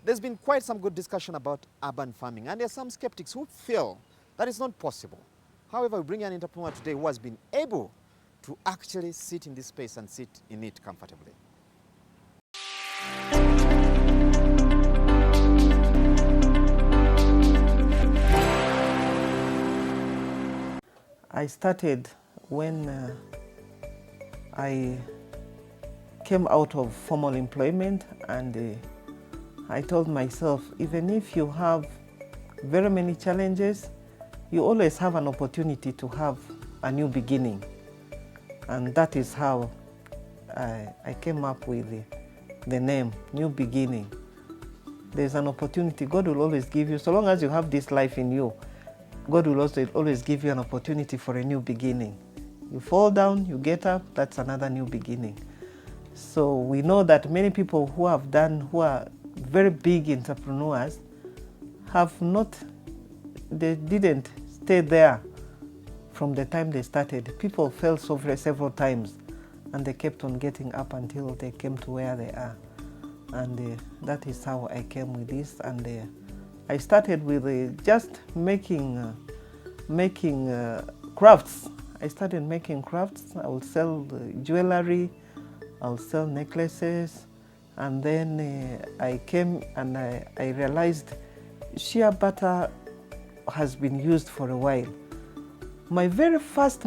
There's been quite some good discussion about urban farming, and there are some skeptics who feel that it's not possible. However, we bring an entrepreneur today who has been able to actually sit in this space and sit in it comfortably. I started when I came out of formal employment, and I told myself, even if you have very many challenges, you always have an opportunity to have a new beginning. And that is how I came up with the name, New Beginning. There's an opportunity God will always give you. So long as you have this life in you, God will also always give you an opportunity for a new beginning. You fall down, you get up, that's another new beginning. So we know that many people who are very big entrepreneurs they didn't stay there from the time they started. People fell several times, and they kept on getting up until they came to where they are. And that is how I came with this. And I started with just making crafts. I started making crafts. I would sell jewelry, I would sell necklaces, and then I came and I realized shea butter has been used for a while. My very first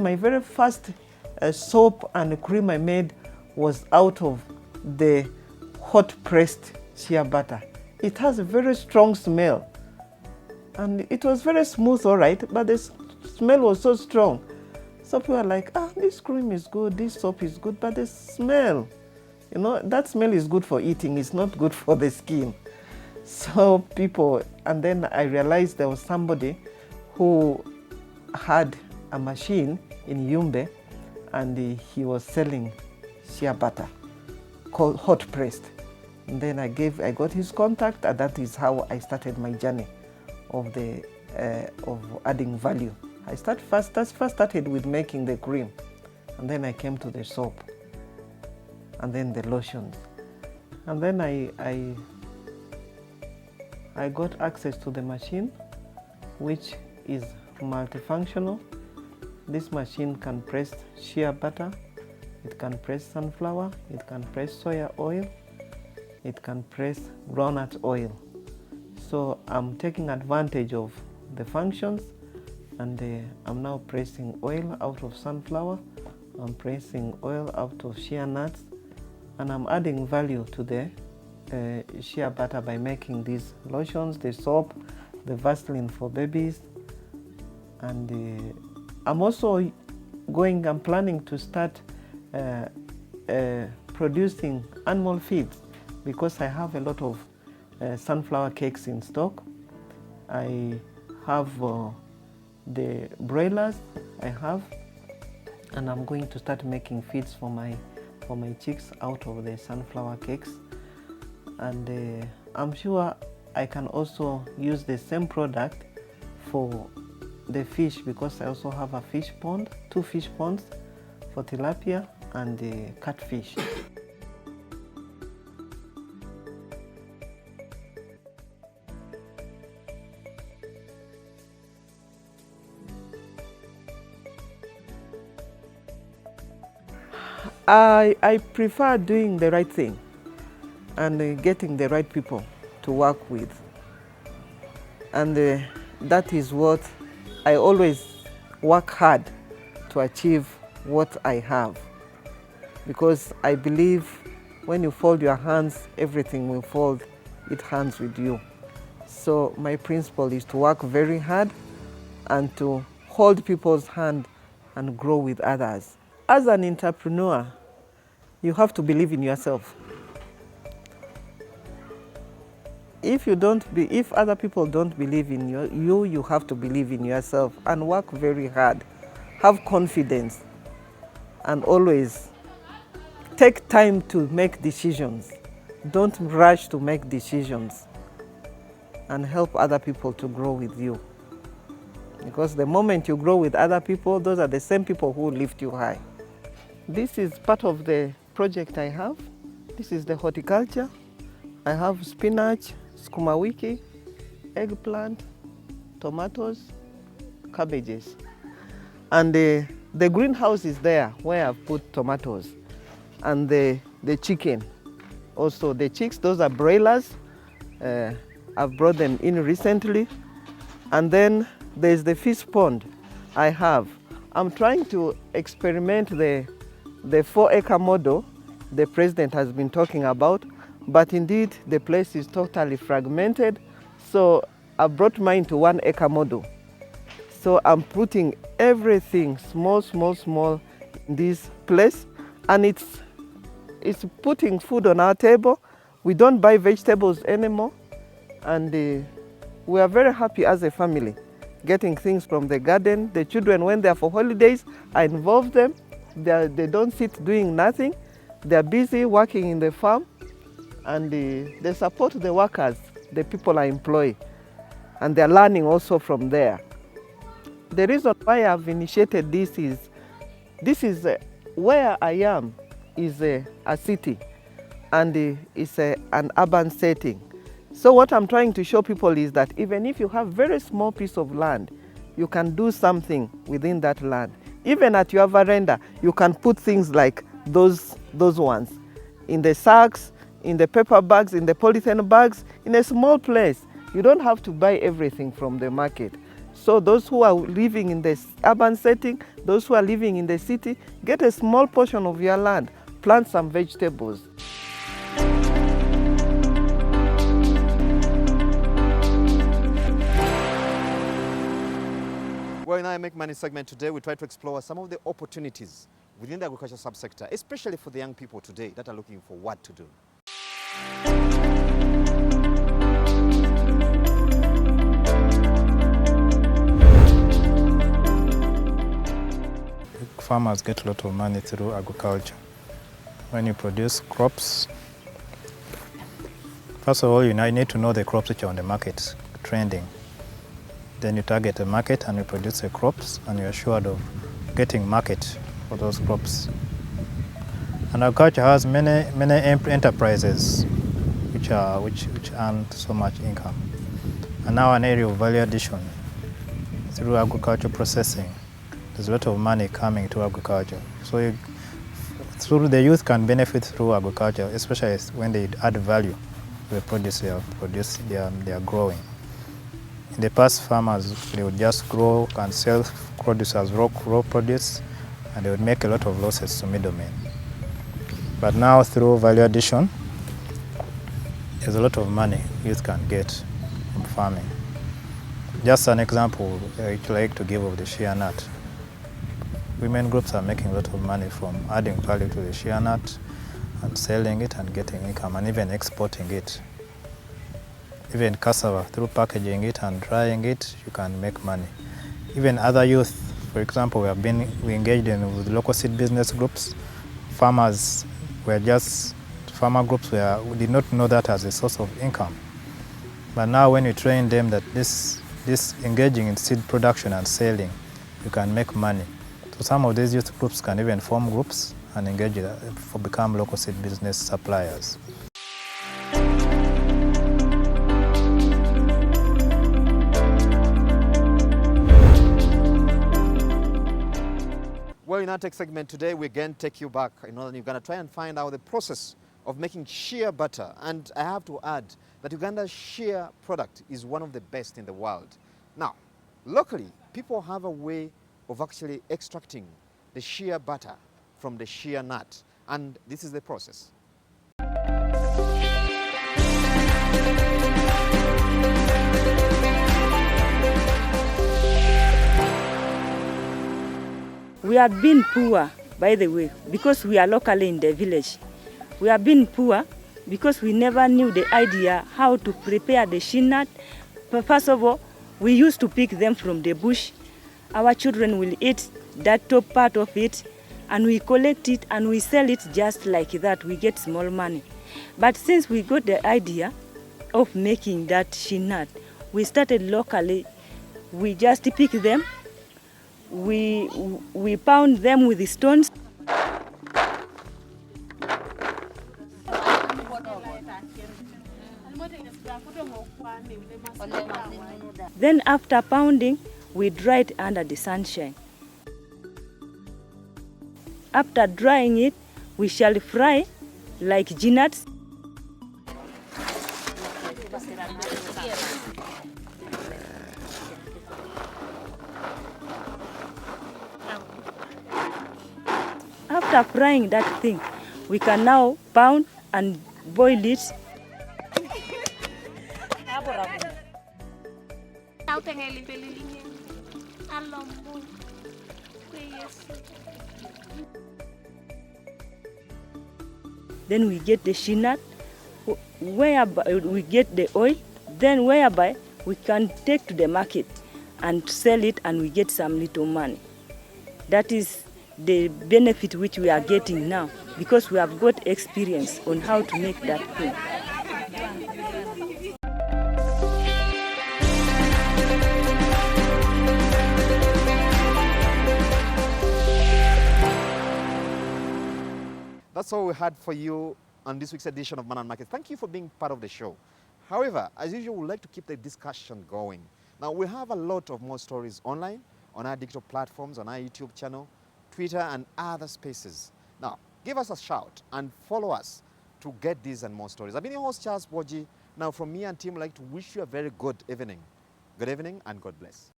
soap and cream I made was out of the hot pressed shea butter. It has a very strong smell, and it was very smooth, all right, but the smell was so strong. So people are like, this cream is good, this soap is good, but the smell, that smell is good for eating, it's not good for the skin. So and then I realized there was somebody who had a machine in Yumbe, and he was selling shea butter called hot pressed. And then I got his contact, and that is how I started my journey of adding value. I first started with making the cream, and then I came to the soap, and then the lotions. And then I got access to the machine, which is multifunctional. This machine can press shea butter, it can press sunflower, it can press soya oil, it can press groundnut oil. So I'm taking advantage of the functions, and I'm now pressing oil out of sunflower, I'm pressing oil out of shea nuts, and I'm adding value to the shea butter by making these lotions, the soap, the Vaseline for babies. And I'm also planning to start producing animal feeds, because I have a lot of sunflower cakes in stock. I have the broilers and I'm going to start making feeds for my chicks out of the sunflower cakes. And I'm sure I can also use the same product for the fish, because I also have a fish pond, 2 fish ponds for tilapia and the catfish. I prefer doing the right thing and getting the right people to work with. And that is what I always work hard to achieve what I have. Because I believe when you fold your hands, everything will fold its hands with you. So my principle is to work very hard and to hold people's hand and grow with others. As an entrepreneur, you have to believe in yourself. If other people don't believe in you have to believe in yourself and work very hard. Have confidence, and always take time to make decisions. Don't rush to make decisions, and help other people to grow with you. Because the moment you grow with other people, those are the same people who lift you high. This is part of the project I have. This is the horticulture. I have spinach, sukuma wiki, eggplant, tomatoes, cabbages. And the greenhouse is there where I've put tomatoes. And the chicken, also the chicks, those are broilers. I've brought them in recently. And then there's the fish pond I have. I'm trying to experiment the 4-acre model the president has been talking about, but indeed the place is totally fragmented. So I brought mine to 1-acre model. So I'm putting everything small in this place, and it's putting food on our table. We don't buy vegetables anymore, and we are very happy as a family, getting things from the garden. The children, when they're for holidays, I involve them. They don't sit doing nothing. They're busy working in the farm, and they support the workers, the people I employ, and they're learning also from there. The reason why I've initiated this is where I am is a city, and it's an urban setting. So what I'm trying to show people is that even if you have very small piece of land, you can do something within that land. Even at your veranda, you can put things like those ones in the sacks, in the paper bags, in the polythene bags, in a small place. You don't have to buy everything from the market. So those who are living in this urban setting, those who are living in the city, get a small portion of your land, plant some vegetables. Well, in our Make Money segment today, we try to explore some of the opportunities within the agriculture subsector, especially for the young people today that are looking for what to do. Farmers get a lot of money through agriculture. When you produce crops, first of all, you need to know the crops which are on the market, trending. Then you target the market and you produce the crops, and you're assured of getting market for those crops. And agriculture has many enterprises which earn so much income. And now an area of value addition through agriculture processing. There's a lot of money coming to agriculture. So through the youth can benefit through agriculture, especially when they add value to the produce they are growing. In the past, farmers, they would just grow and sell produce as raw produce, and they would make a lot of losses to middlemen. But now through value addition, there's a lot of money youth can get from farming. Just an example I'd like to give of the shea nut. Women groups are making a lot of money from adding value to the shea nut and selling it and getting income, and even exporting it. Even cassava, through packaging it and drying it, you can make money. Even other youth, for example, we engaged with local seed business groups. Farmer groups we did not know that as a source of income. But now when you train them that this engaging in seed production and selling, you can make money. So some of these youth groups can even form groups and engage become local seed business suppliers. Well, in our tech segment today, we again take you back in Northern Uganda, try and find out the process of making shea butter. And I have to add that Uganda's shea product is one of the best in the world. Now, locally, people have a way of actually extracting the shea butter from the shea nut. And this is the process. We have been poor, by the way, because we are locally in the village. We have been poor because we never knew the idea how to prepare the shea nut. First of all, we used to pick them from the bush. Our children will eat that top part of it, and we collect it and we sell it just like that. We get small money. But since we got the idea of making that shea nut, we started locally. We just pick them. We pound them with the stones. Then after pounding, we dry it under the sunshine. After drying it, we shall fry like peanuts. After frying that thing, we can now pound and boil it. Then we get the peanut, whereby we get the oil, then whereby we can take to the market and sell it and we get some little money. That is the benefit which we are getting now because we have got experience on how to make that thing. That's all we had for you on this week's edition of Money and Markets. Thank you for being part of the show. However, as usual, we'd like to keep the discussion going. Now, we have a lot of more stories online, on our digital platforms, on our YouTube channel, Twitter, and other spaces. Now, give us a shout and follow us to get these and more stories. I've been your host, Charles Boji. Now, from me and team, I'd like to wish you a very good evening. Good evening and God bless.